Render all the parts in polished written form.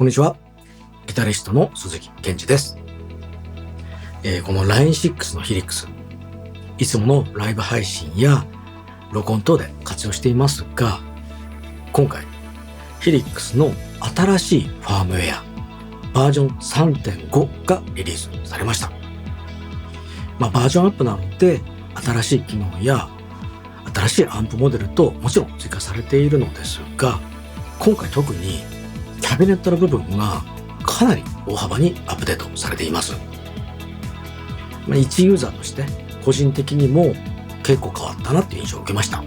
こんにちは。ギタリストの鈴木健二です。この LINE6 のヒリックス、いつものライブ配信や録音等で活用していますが、今回ヒリックスの新しいファームウェアバージョン 3.5 がリリースされました。バージョンアップなので新しい機能や新しいアンプモデルともちろん追加されているのですが、今回特にキャビネットの部分がかなり大幅にアップデートされています。一ユーザーとして個人的にも結構変わったなっていう印象を受けました。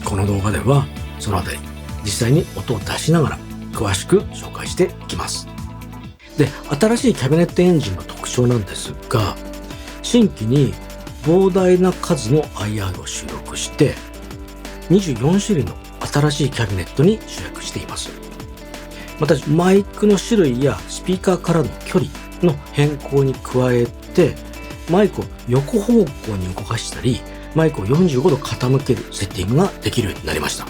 この動画ではそのあたり実際に音を出しながら詳しく紹介していきます。で、新しいキャビネットエンジンの特徴なんですが、新規に膨大な数の IR を収録して24種類の新しいキャビネットに集約しています。またマイクの種類やスピーカーからの距離の変更に加えて、マイクを横方向に動かしたりマイクを45度傾けるセッティングができるようになりました。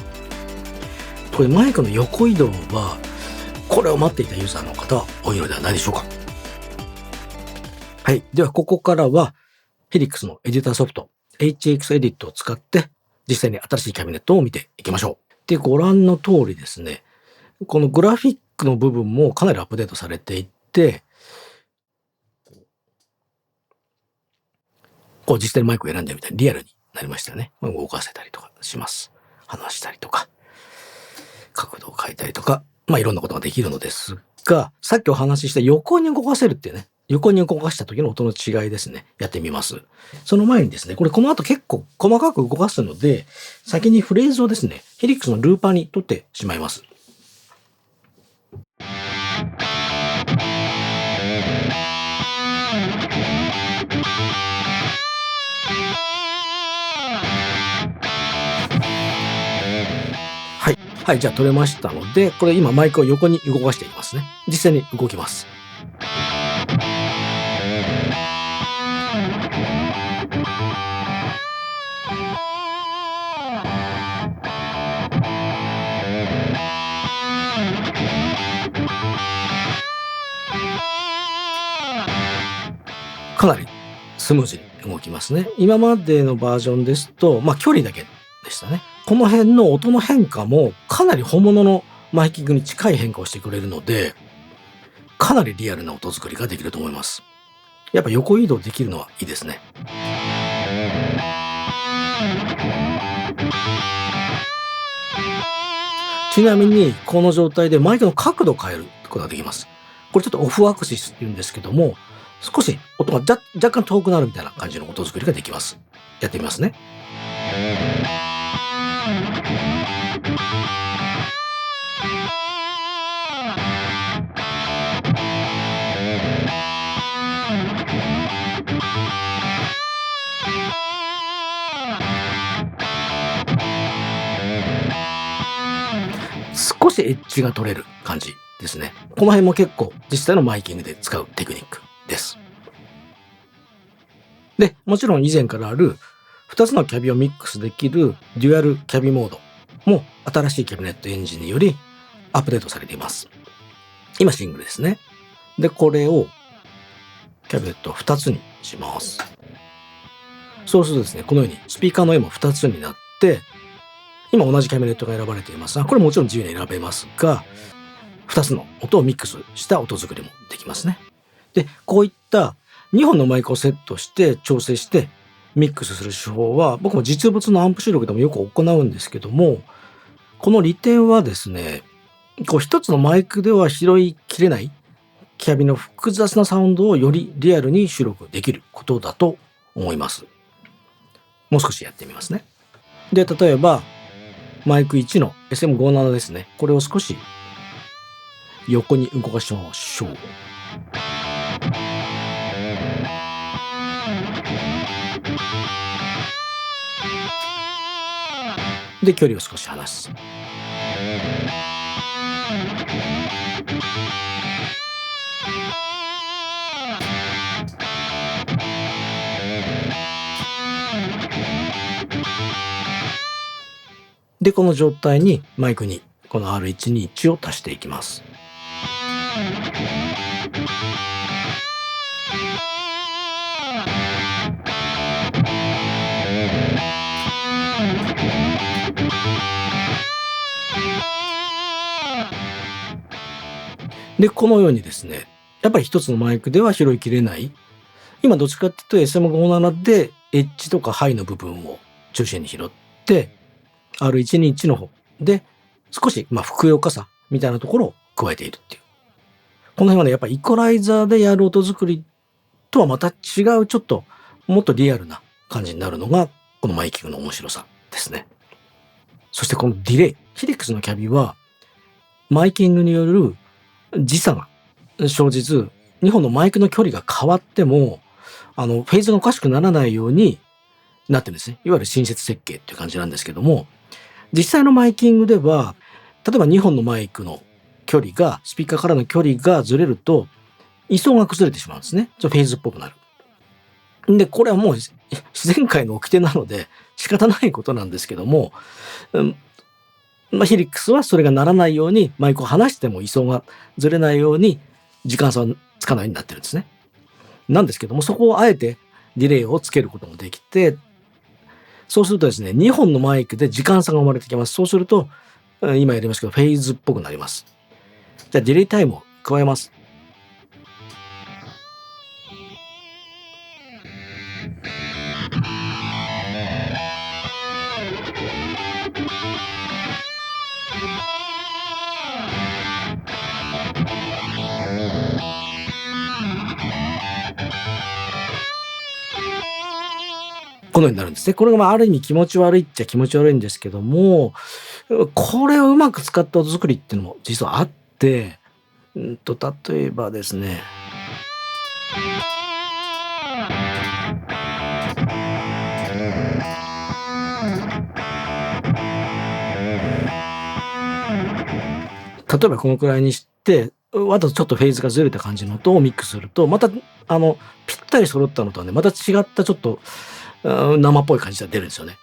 これマイクの横移動はこれを待っていたユーザーの方は多いのではないでしょうか。はい。ではここからはヒリックスのエディターソフト HX エディットを使って実際に新しいキャビネットを見ていきましょう。で、ご覧の通りですね、このグラフィックの部分もかなりアップデートされていて、こう実際にマイクを選んでみたいにリアルになりましたよね。動かせたりとかします。話したりとか、角度を変えたりとか、いろんなことができるのですが、さっきお話しした横に動かせるっていうね、横に動かした時の音の違いですね。やってみます。その前にですね、この後結構細かく動かすので、先にフレーズをですね、ヒリックスのルーパーに取ってしまいます。はい、じゃあ取れましたので、これ今マイクを横に動かしていきますね。実際に動きます。かなりスムーズに動きますね。今までのバージョンですと、距離だけでしたね。この辺の音の変化もかなり本物のマイキングに近い変化をしてくれるので、かなりリアルな音作りができると思います。やっぱ横移動できるのはいいですね。ちなみにこの状態でマイクの角度を変えることができます。これちょっとオフアクシスって言うんですけども、少し音が若干遠くなるみたいな感じの音作りができます。やってみますね。少しエッジが取れる感じですね。この辺も結構実際のマイキングで使うテクニックです。で、もちろん以前からある2つのキャビをミックスできるデュアルキャビモードも新しいキャビネットエンジンによりアップデートされています。今シングルですね。で、これをキャビネットを2つにします。そうするとですね、このようにスピーカーの絵も2つになって、今同じキャビネットが選ばれていますが、これもちろん自由に選べますが、2つの音をミックスした音作りもできますね。で、こういった2本のマイクをセットして調整してミックスする手法は僕も実物のアンプ収録でもよく行うんですけども、この利点はですね、一つのマイクでは拾いきれないキャビの複雑なサウンドをよりリアルに収録できることだと思います。もう少しやってみますね。で、例えばマイク1の SM57 ですね。これを少し横に動かしましょう。で、距離を少し離す。で、この状態にマイクにこの R121 を足していきます。で、このようにですね、やっぱり一つのマイクでは拾いきれない。今どっちかっていうと SM57 でエッジとかハイの部分を中心に拾って、R121 の方で少しふくよかさみたいなところを加えているっていう。この辺はね、やっぱりイコライザーでやる音作りとはまた違う、ちょっともっとリアルな感じになるのがこのマイキングの面白さですね。そしてこのディレイ、ヒリックスのキャビはマイキングによる時差が生じず、2本のマイクの距離が変わってもフェーズがおかしくならないようになってるんですね。いわゆる新設設計っていう感じなんですけども、実際のマイキングでは例えば2本のマイクの距離が、スピーカーからの距離がずれると位相が崩れてしまうんですね。ちょっとフェーズっぽくなる。で、これはもう自然界の掟なので仕方ないことなんですけども、ヒリックスはそれがならないように、マイクを離しても位相がずれないように時間差はつかないようになってるんですね。なんですけども、そこをあえてディレイをつけることもできて、そうするとですね、2本のマイクで時間差が生まれてきます。そうすると、今やりましたけど、フェーズっぽくなります。じゃあ、ディレイタイムを加えます。このようになるんですね。これがある意味気持ち悪いっちゃ気持ち悪いんですけども、これをうまく使った音作りっていうのも実はあって、例えばですね。例えばこのくらいにして、あとちょっとフェーズがずれた感じの音をミックスすると、またぴったり揃ったのとはね、また違ったちょっと生っぽい感じが出るんですよね。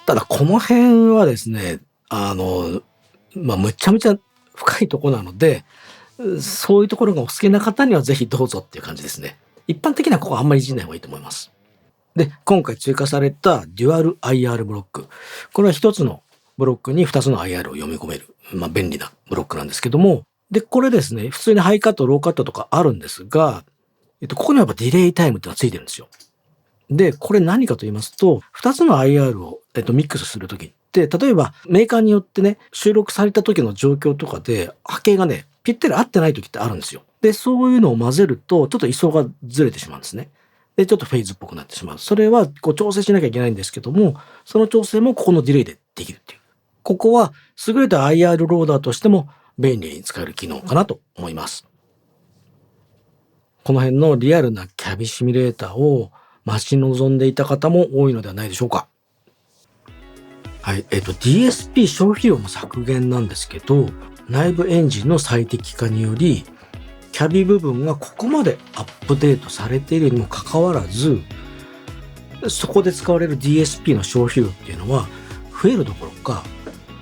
ただこの辺はですね、むちゃむちゃ深いところなので、そういうところがお好きな方にはぜひどうぞっていう感じですね。一般的にはここあんまりいじんない方がいいと思います。で、今回追加されたデュアル IR ブロック。これは一つのブロックに2つの IR を読み込める。便利なブロックなんですけども。で、これですね、普通にハイカット、ローカットとかあるんですが、ここにはやっぱディレイタイムっていうのがついてるんですよ。で、これ何かと言いますと、2つの IR を、ミックスするときって、例えばメーカーによってね、収録された時の状況とかで、波形がね、ぴったり合ってない時ってあるんですよ。で、そういうのを混ぜると、ちょっと位相がずれてしまうんですね。で、ちょっとフェーズっぽくなってしまう。それは調整しなきゃいけないんですけども、その調整もここのディレイでできるっていう。ここは優れた IR ローダーとしても便利に使える機能かなと思います。この辺のリアルなキャビシミュレーターを待ち望んでいた方も多いのではないでしょうか。はい。DSP 消費量も削減なんですけど、内部エンジンの最適化により、キャビ部分がここまでアップデートされているにもかかわらず、そこで使われる DSP の消費量っていうのは増えるどころか、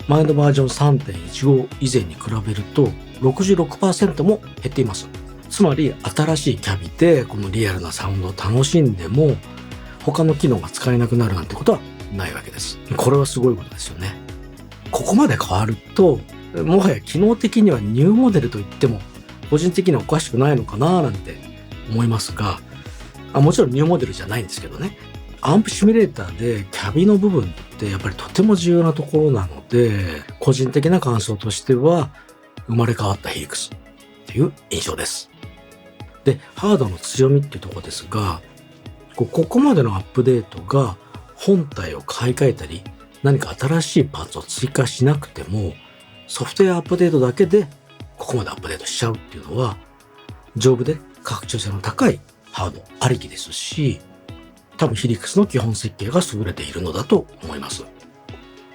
前のバージョン 3.15 以前に比べると 66% も減っています。つまり新しいキャビでこのリアルなサウンドを楽しんでも他の機能が使えなくなるなんてことはないわけです。これはすごいことですよね。ここまで変わると、もはや機能的にはニューモデルと言っても個人的にはおかしくないのかななんて思いますが、もちろんニューモデルじゃないんですけどね。アンプシミュレーターでキャビの部分ってやっぱりとても重要なところなので、個人的な感想としては生まれ変わったヒリクスっていう印象です。で、ハードの強みっていうところですが、ここまでのアップデートが本体を買い替えたり、何か新しいパーツを追加しなくても、ソフトウェアアップデートだけでここまでアップデートしちゃうっていうのは、丈夫で拡張性の高いハードありきですし、多分ヒリクスの基本設計が優れているのだと思います。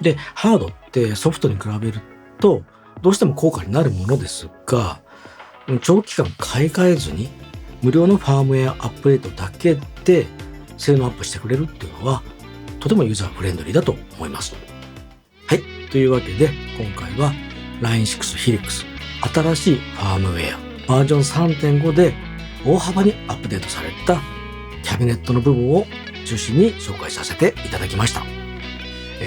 で、ハードってソフトに比べるとどうしても高価になるものですが、長期間買い替えずに無料のファームウェアアップデートだけで性能アップしてくれるっていうのは、とてもユーザーフレンドリーだと思います。はい。というわけで、今回は Line6 Helix 新しいファームウェアバージョン 3.5 で大幅にアップデートされたキャビネットの部分を中心に紹介させていただきました。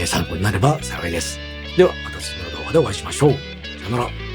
参考になれば幸いです。ではまた次の動画でお会いしましょう。さよなら。